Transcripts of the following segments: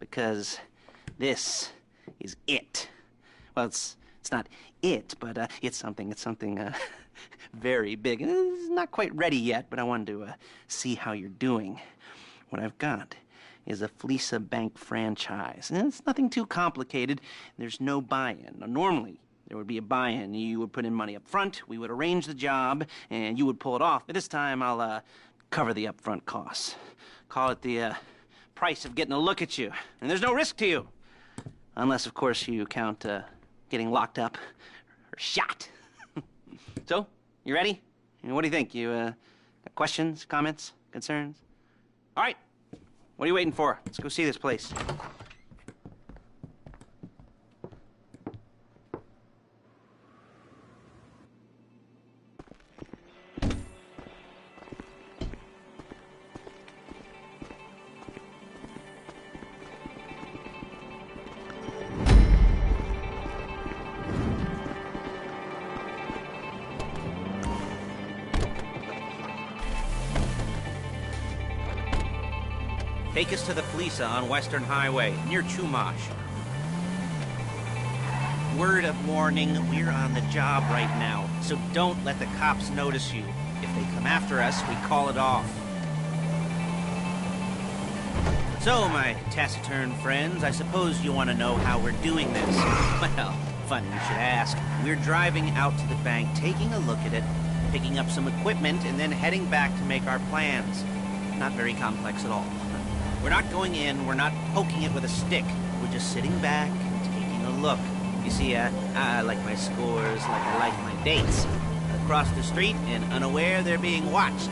because this is it. Well, it's not it, but it's something very big. It's not quite ready yet, but I wanted to see how you're doing. What I've got is a Fleeca Bank franchise. And it's nothing too complicated. There's no buy-in. Now, normally, there would be a buy-in. You would put in money up front, we would arrange the job, and you would pull it off. But this time, I'll cover the upfront costs. Call it the price of getting a look at you. And there's no risk to you. Unless, of course, you count getting locked up or shot. So, you ready? What do you think? You got questions, comments, concerns? All right. What are you waiting for? Let's go see this place. Take us to the Fleeca on Western Highway, near Chumash. Word of warning, we're on the job right now, so don't let the cops notice you. If they come after us, we call it off. So, my taciturn friends, I suppose you want to know how we're doing this. Well, funny you should ask. We're driving out to the bank, taking a look at it, picking up some equipment, and then heading back to make our plans. Not very complex at all. We're not going in, we're not poking it with a stick. We're just sitting back and taking a look. You see, I like my scores like I like my dates. Across the street and unaware they're being watched.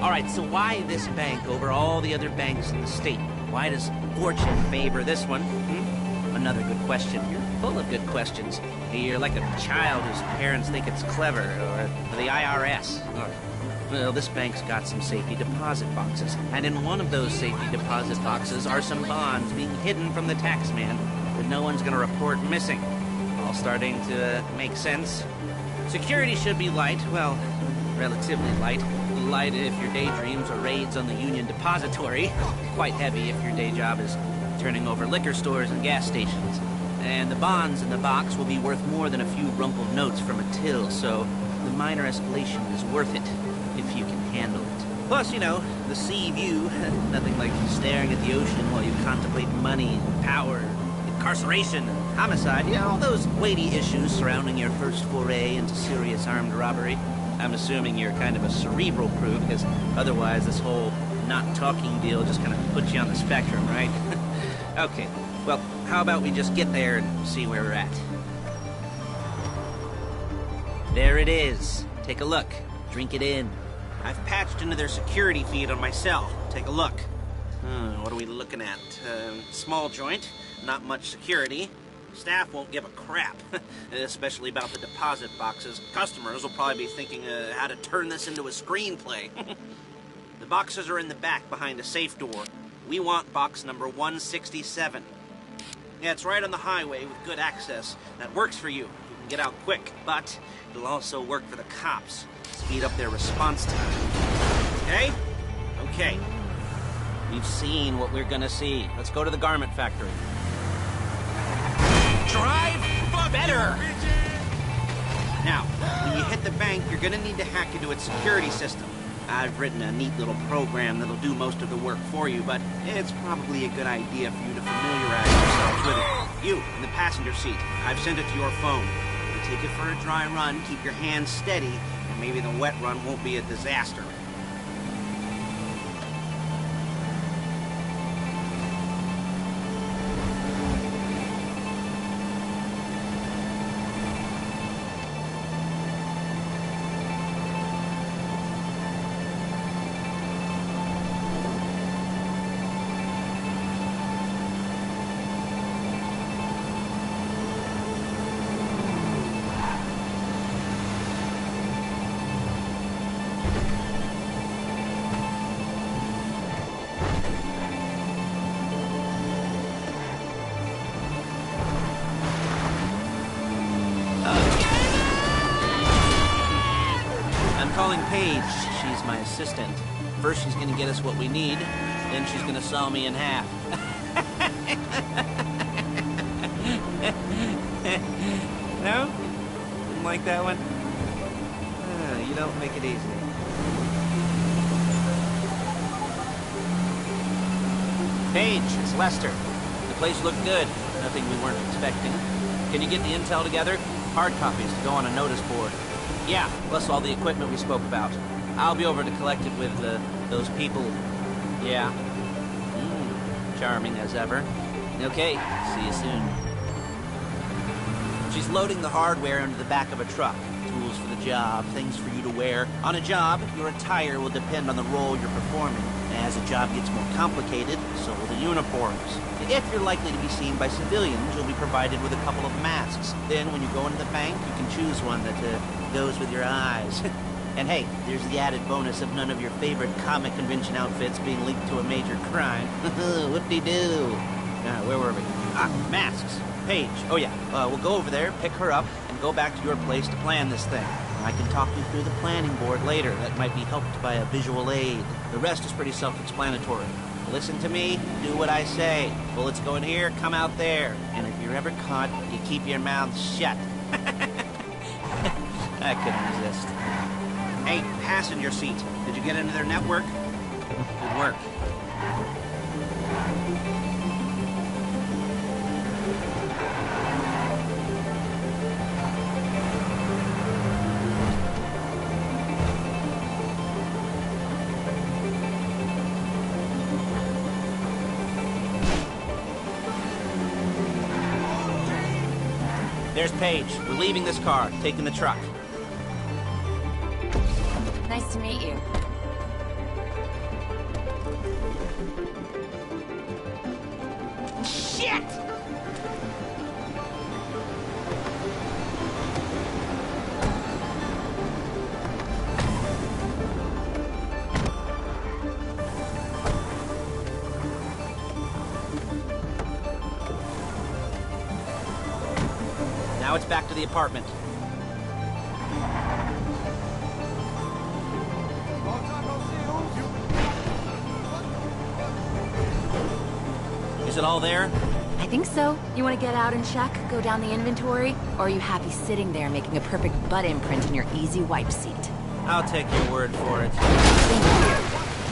All right, so why this bank over all the other banks in the state? Why does fortune favor this one? Another good question. You're full of good questions. You're like a child whose parents think it's clever, or the IRS, or... Well, this bank's got some safety deposit boxes, and in one of those safety deposit boxes are some bonds being hidden from the tax man that no one's gonna report missing. All starting to make sense. Security should be light, well, relatively light. Light if your daydreams are raids on the Union Depository. Quite heavy if your day job is turning over liquor stores and gas stations. And the bonds in the box will be worth more than a few rumpled notes from a till, so the minor escalation is worth it. If you can handle it. Plus, you know, the sea view, nothing like staring at the ocean while you contemplate money and power, incarceration, and homicide, you know, all those weighty issues surrounding your first foray into serious armed robbery. I'm assuming you're kind of a cerebral crew, because otherwise this whole not talking deal just kind of puts you on the spectrum, right? Okay, well, how about we just get there and see where we're at? There it is. Take a look. Drink it in. I've patched into their security feed on my cell. Take a look. What are we looking at? Small joint, not much security. Staff won't give a crap, especially about the deposit boxes. Customers will probably be thinking how to turn this into a screenplay. The boxes are in the back behind a safe door. We want box number 167. Yeah, it's right on the highway with good access. That works for you. You can get out quick, but it'll also work for the cops. Speed up their response time. Okay? Okay. We've seen what we're gonna see. Let's go to the garment factory. Drive better! Now, when you hit the bank, you're gonna need to hack into its security system. I've written a neat little program that'll do most of the work for you, but it's probably a good idea for you to familiarize yourselves with it. You, in the passenger seat, I've sent it to your phone. Take it for a dry run, keep your hands steady, and maybe the wet run won't be a disaster. Paige. She's my assistant. First, she's gonna get us what we need. Then she's gonna saw me in half. No? Didn't like that one? You don't make it easy. Paige, it's Lester. The place looked good. Nothing we weren't expecting. Can you get the intel together? Hard copies to go on a notice board. Yeah, plus all the equipment we spoke about. I'll be over to collect it with those people. Yeah. Charming as ever. Okay, see you soon. She's loading the hardware into the back of a truck. Tools for the job, things for you to wear. On a job, your attire will depend on the role you're performing. As the job gets more complicated, so will the uniforms. If you're likely to be seen by civilians, you'll be provided with a couple of masks. Then, when you go into the bank, you can choose one that goes with your eyes. And hey, there's the added bonus of none of your favorite comic convention outfits being linked to a major crime. Whoop-de-doo. Where were we? Masks. Paige. Oh yeah, we'll go over there, pick her up, and go back to your place to plan this thing. I can talk you through the planning board later. That might be helped by a visual aid. The rest is pretty self-explanatory. Listen to me, do what I say. Bullets go in here, come out there. And if you're ever caught, you keep your mouth shut. I couldn't resist. Hey, passenger seat. Did you get into their network? Good work. There's Paige. We're leaving this car, taking the truck. Nice to meet you. Shit! Now it's back to the apartment. Is it all there? I think so. You want to get out and check? Go down the inventory? Or are you happy sitting there making a perfect butt imprint in your easy wipe seat? I'll take your word for it. Thank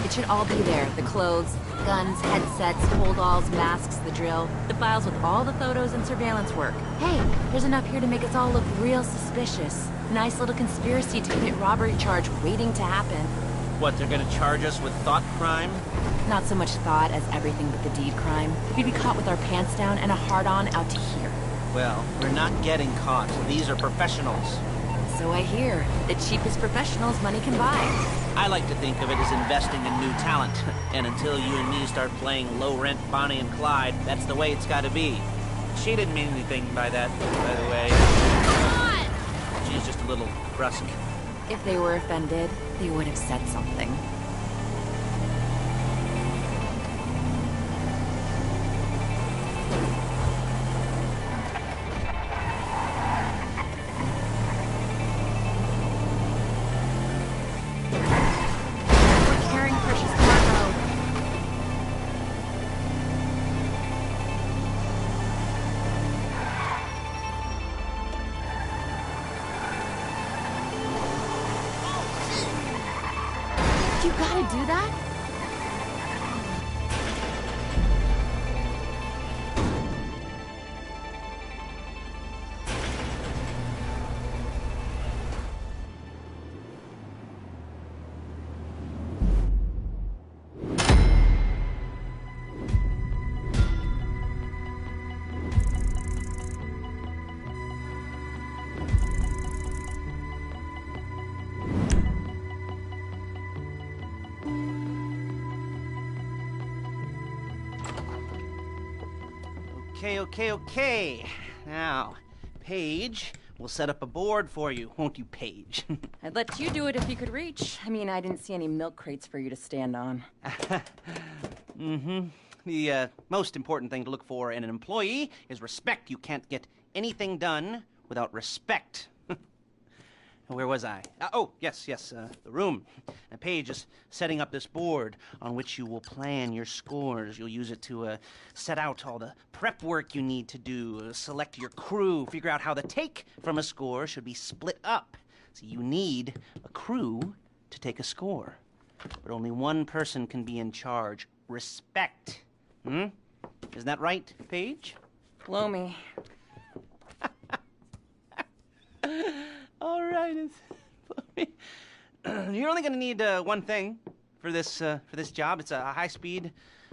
you. It should all be there. The clothes, guns, headsets, holdalls, masks, the drill. The files with all the photos and surveillance work. Hey, there's enough here to make us all look real suspicious. Nice little conspiracy to commit robbery charge waiting to happen. What, they're gonna charge us with thought crime? Not so much thought as everything but the deed crime. We'd be caught with our pants down and a hard-on out to here. Well, we're not getting caught. These are professionals. So I hear. The cheapest professionals money can buy. I like to think of it as investing in new talent. And until you and me start playing low-rent Bonnie and Clyde, that's the way it's gotta be. She didn't mean anything by that, by the way. Come on! She's just a little brusque. If they were offended, they would have said something. You gotta do that? Okay. Now, Paige, we'll set up a board for you, won't you, Paige? I'd let you do it if you could reach. I mean, I didn't see any milk crates for you to stand on. The most important thing to look for in an employee is respect. You can't get anything done without respect. Where was I? Oh, yes, the room. Paige is setting up this board on which you will plan your scores. You'll use it to set out all the prep work you need to do, select your crew, figure out how the take from a score should be split up. So you need a crew to take a score. But only one person can be in charge. Respect. Isn't that right, Paige? Blow me. All right. You're only going to need one thing for this job. It's a high-speed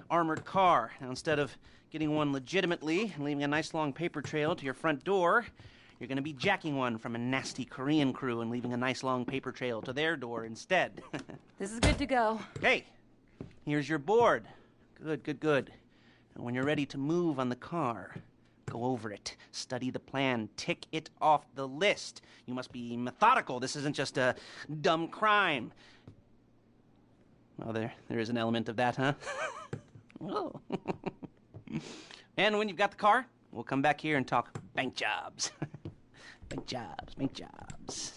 armored car. Now, instead of getting one legitimately and leaving a nice long paper trail to your front door, you're going to be jacking one from a nasty Korean crew and leaving a nice long paper trail to their door instead. This is good to go. Okay, here's your board. Good. And when you're ready to move on the car, go over it, study the plan, tick it off the list. You must be methodical. This isn't just a dumb crime. Well, there is an element of that, huh? Oh. And when you've got the car, we'll come back here and talk bank jobs. Bank jobs.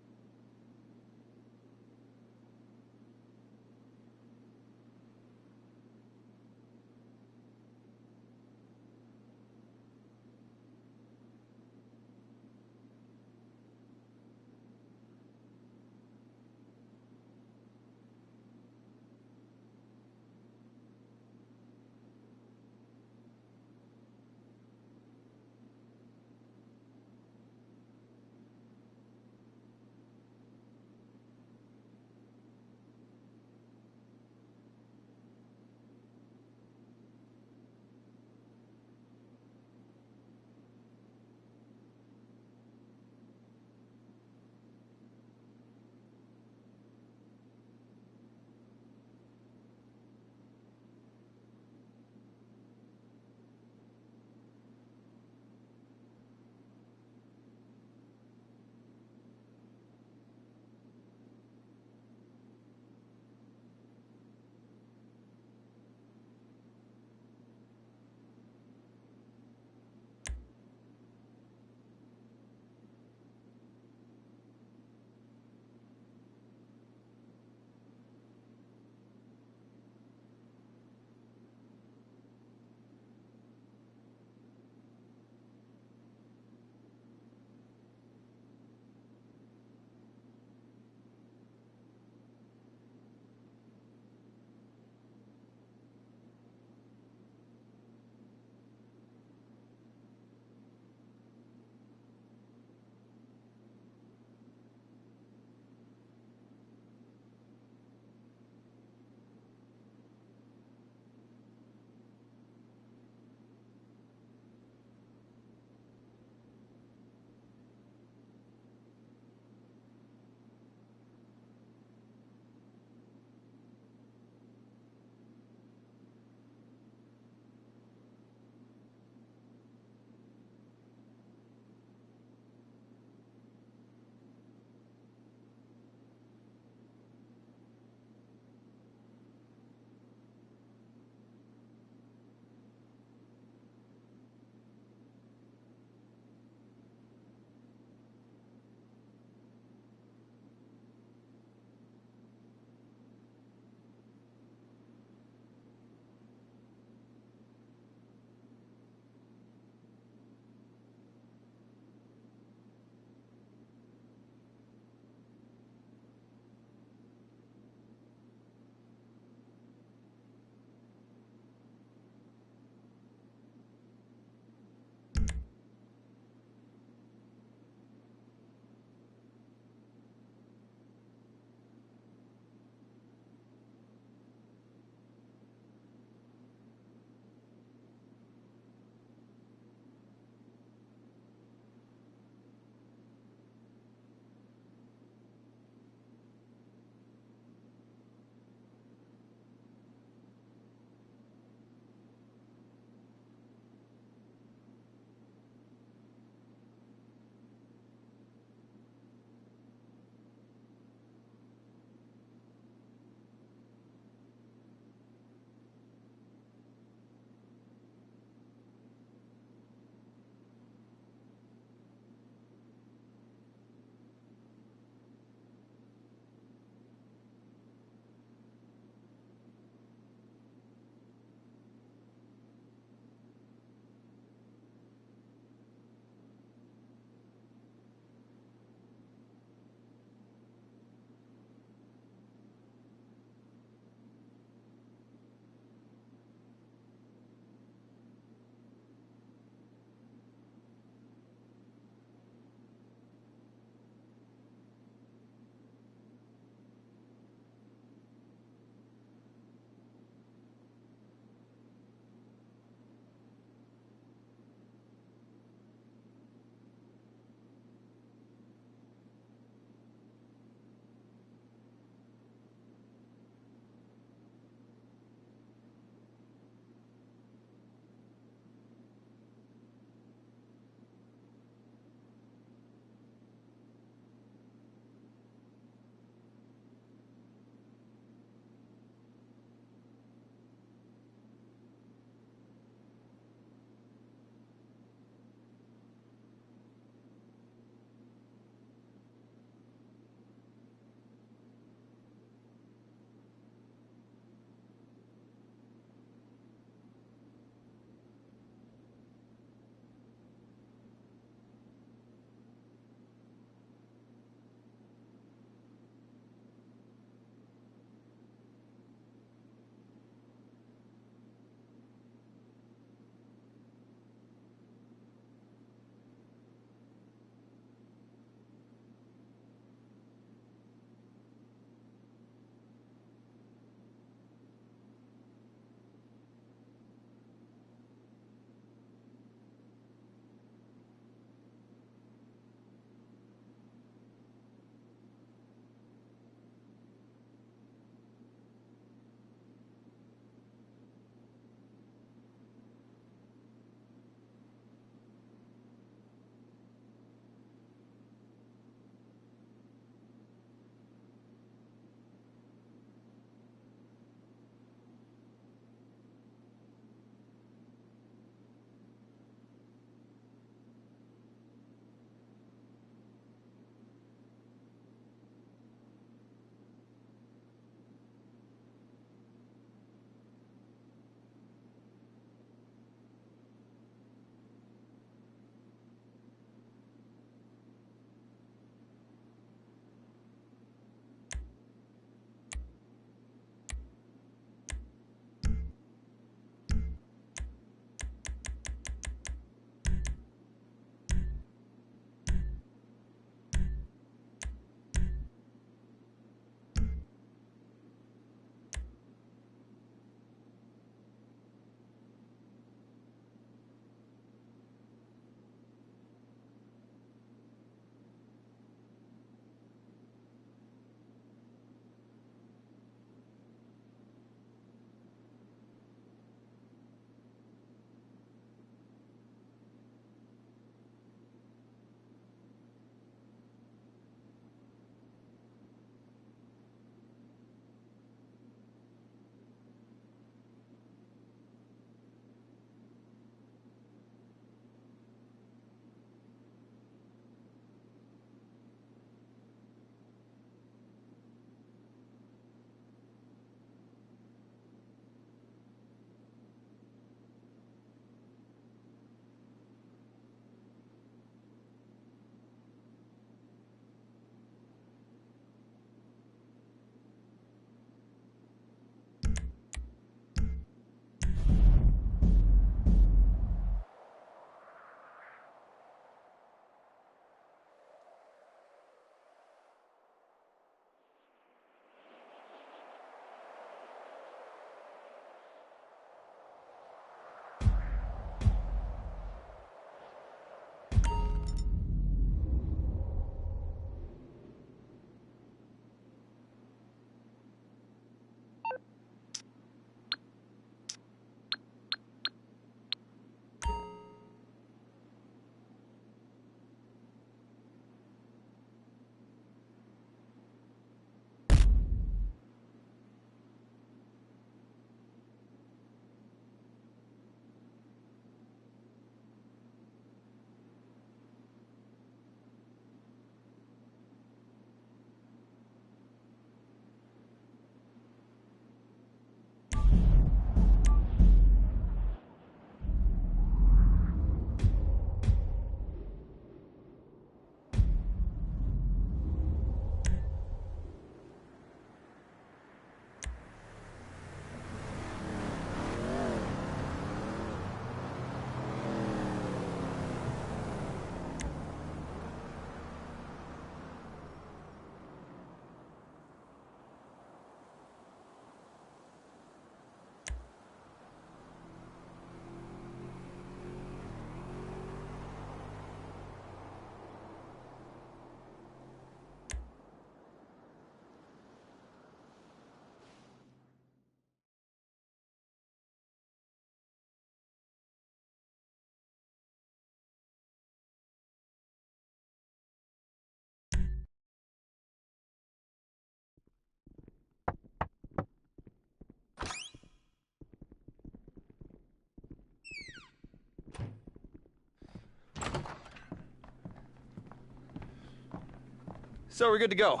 So we're good to go.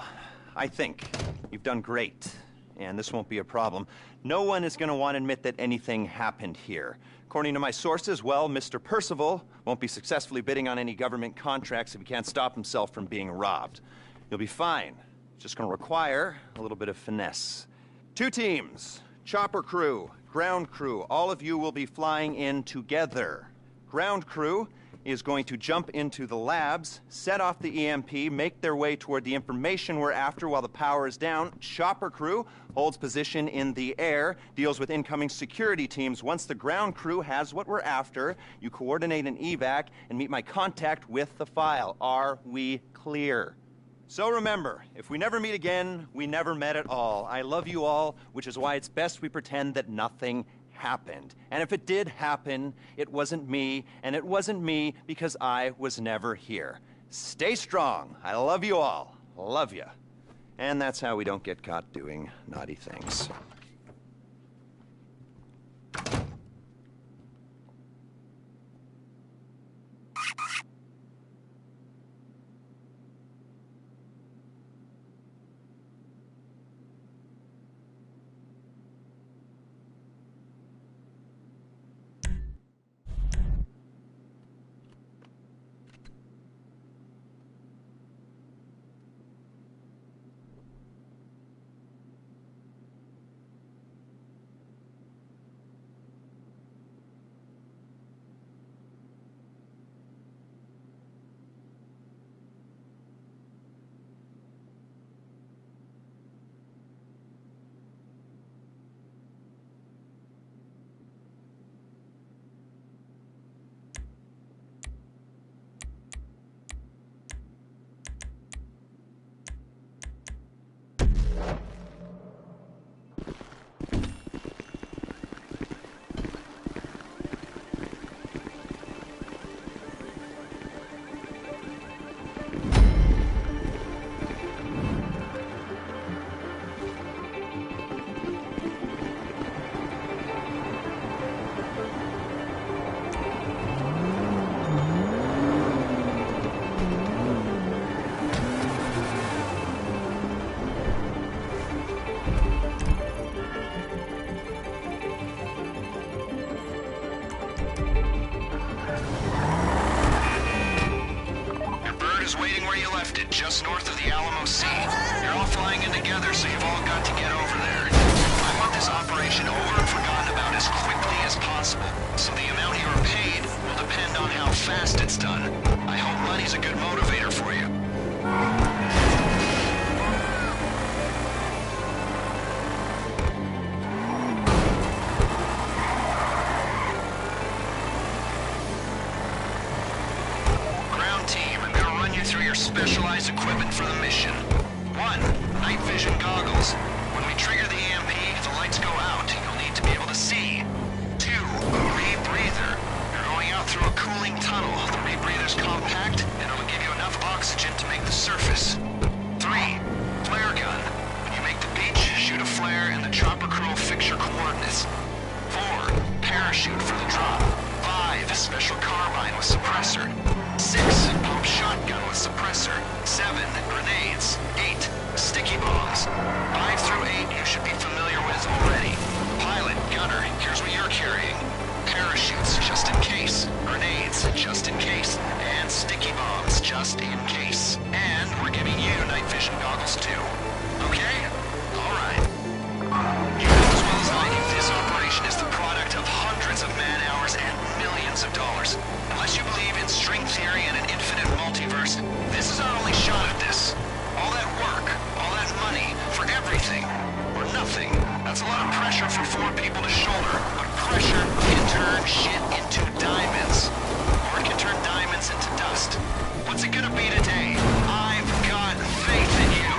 I think. You've done great. And this won't be a problem. No one is going to want to admit that anything happened here. According to my sources, well, Mr. Percival won't be successfully bidding on any government contracts if he can't stop himself from being robbed. You'll be fine. It's just going to require a little bit of finesse. 2 teams. Chopper crew, ground crew. All of you will be flying in together. Ground crew is going to jump into the labs, set off the EMP, make their way toward the information we're after while the power is down. Chopper crew holds position in the air, deals with incoming security teams. Once the ground crew has what we're after, you coordinate an evac and meet my contact with the file. Are we clear? So remember, if we never meet again, we never met at all. I love you all, which is why it's best we pretend that nothing happened. And if it did happen, it wasn't me, and it wasn't me because I was never here. Stay strong. I love you all. Love ya. And that's how we don't get caught doing naughty things. Just north of the Alamo Sea. You're all flying in together, so you've all got to get over there. I want this operation over and forgotten about as quickly as possible, so the amount you are paid will depend on how fast it's done. I hope money's a good motivator for you. Through your specialized equipment for the mission. 1. Night vision goggles. When we trigger the EMP, the lights go out. You'll need to be able to see. 2. A rebreather. You're going out through a cooling tunnel. The rebreather's compact, and it'll give you enough oxygen to make the surface. 3. Flare gun. When you make the beach, shoot a flare, and the chopper crew will fix your coordinates. 4. Parachute for the drop. 5. Special carbine with suppressor. 6. Pump shotgun with suppressor. 7. Grenades. 8. Sticky bombs. 5 through 8 you should be familiar with already. Pilot, gunner, here's what you're carrying. Parachutes, just in case. Grenades, just in case. And sticky bombs, just in case. And we're giving you night vision goggles too. Okay? Alright. You know as well as I do, this operation is the product of hundreds of man-hours and millions of dollars. Unless you believe in string theory and an infinite multiverse, this is our only shot at this. All that work, all that money, for everything, or nothing. That's a lot of pressure for 4 people to shoulder, but pressure can turn shit into diamonds. Or it can turn diamonds into dust. What's it gonna be today? I've got faith in you.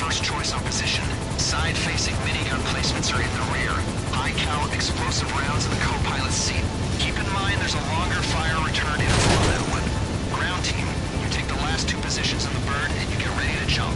first choice on position. Side-facing minigun placements are in the rear. High-cal explosive rounds in the co-pilot's seat. Keep in mind there's a longer fire return interval on that one. Ground team, you take the last two positions in the bird and you get ready to jump.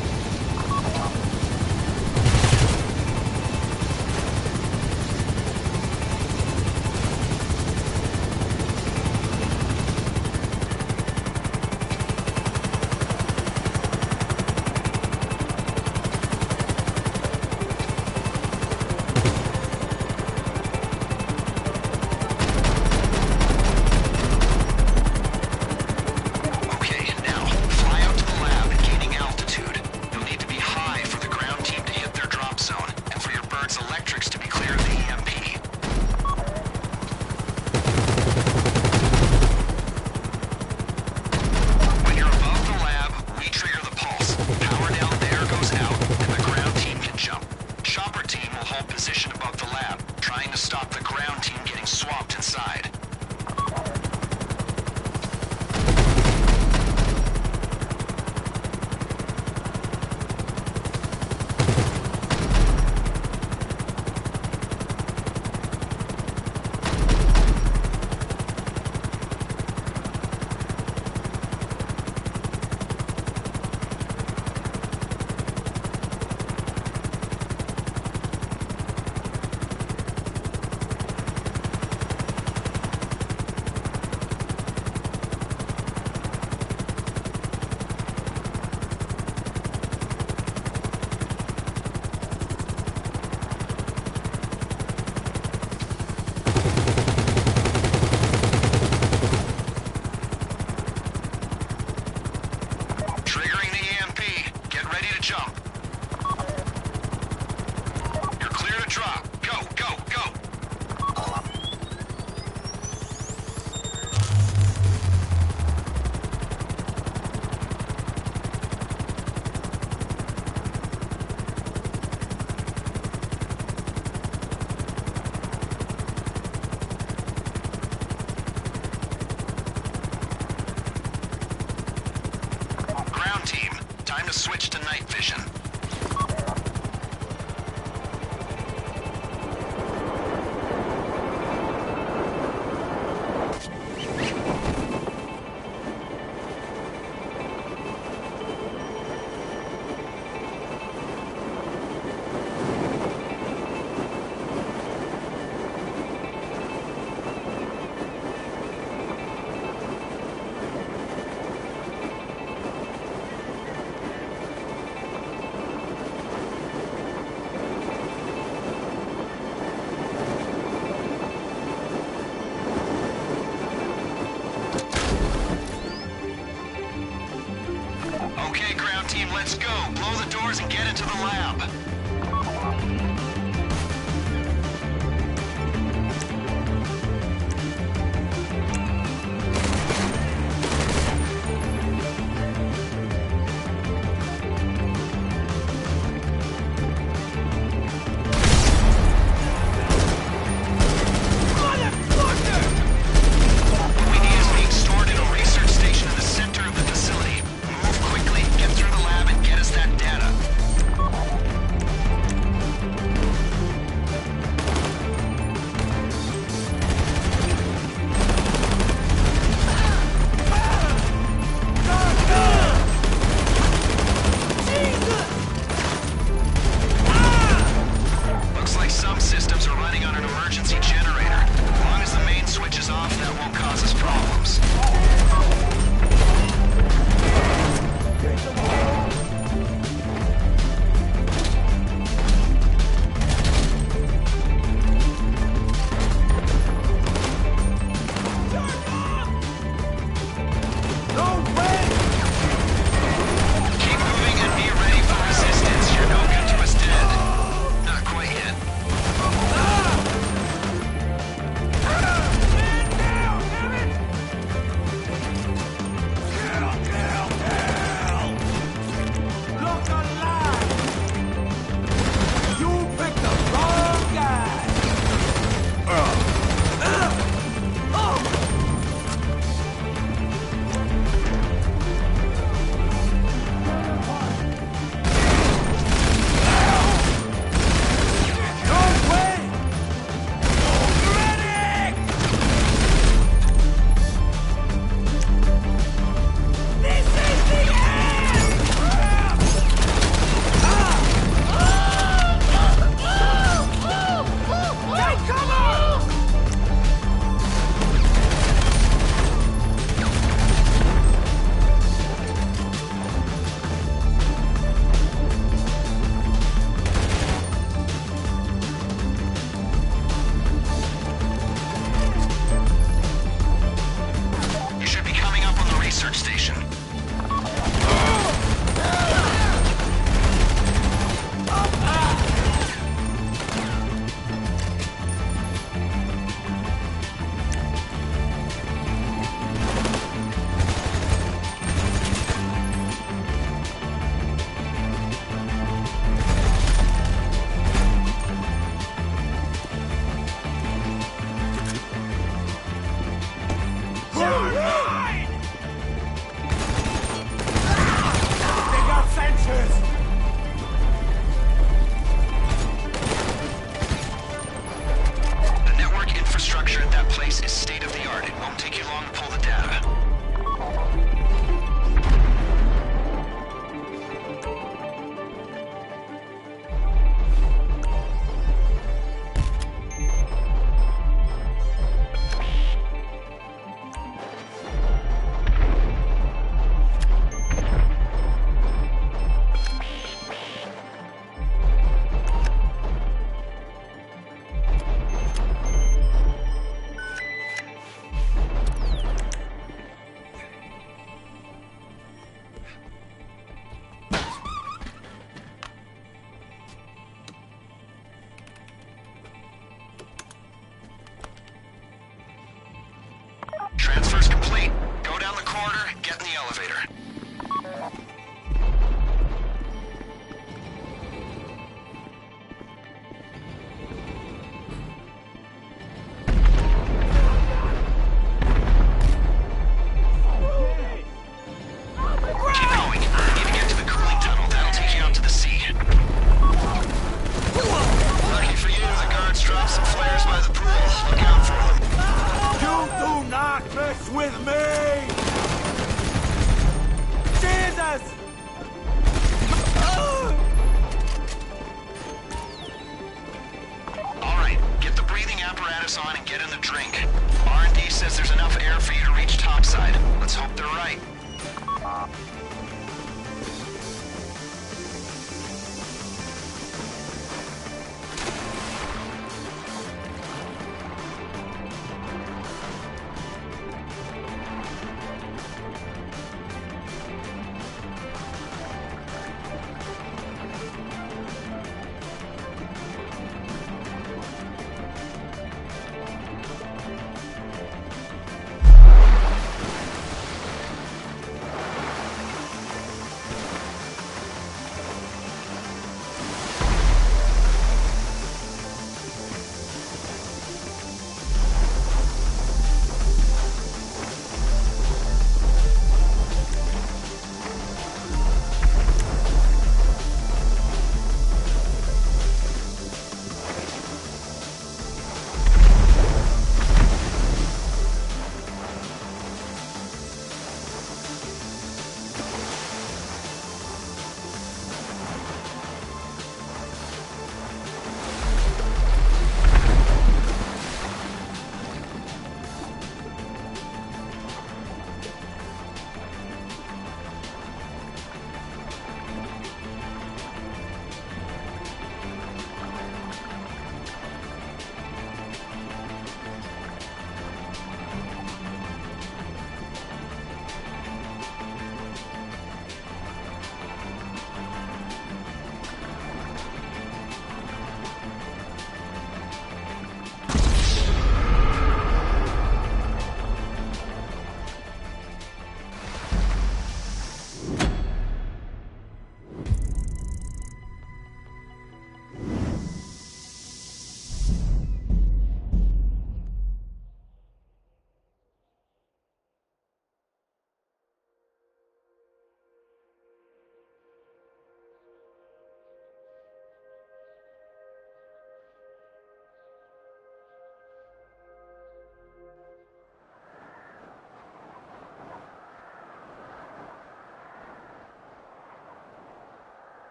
Time to switch to night vision. Okay, ground team, let's go. Blow the doors and get into the lab.